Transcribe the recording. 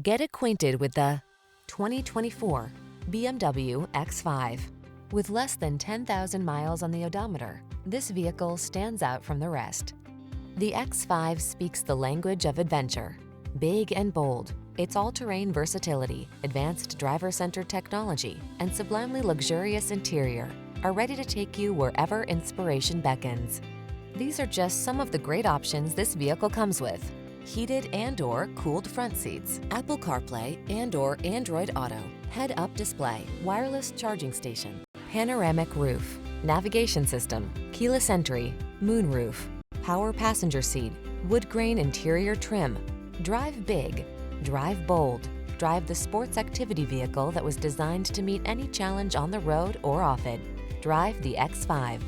Get acquainted with the 2024 BMW X5. With less than 10,000 miles on the odometer, this vehicle stands out from the rest. The X5 speaks the language of adventure. Big and bold, its all-terrain versatility, advanced driver-centered technology, and sublimely luxurious interior are ready to take you wherever inspiration beckons. These are just some of the great options this vehicle comes with: heated and/or cooled front seats, Apple CarPlay and/or Android Auto, head-up display, wireless charging station, panoramic roof, navigation system, keyless entry, moonroof, power passenger seat, wood grain interior trim. Drive big, drive bold, drive the sports activity vehicle that was designed to meet any challenge on the road or off it. Drive the X5.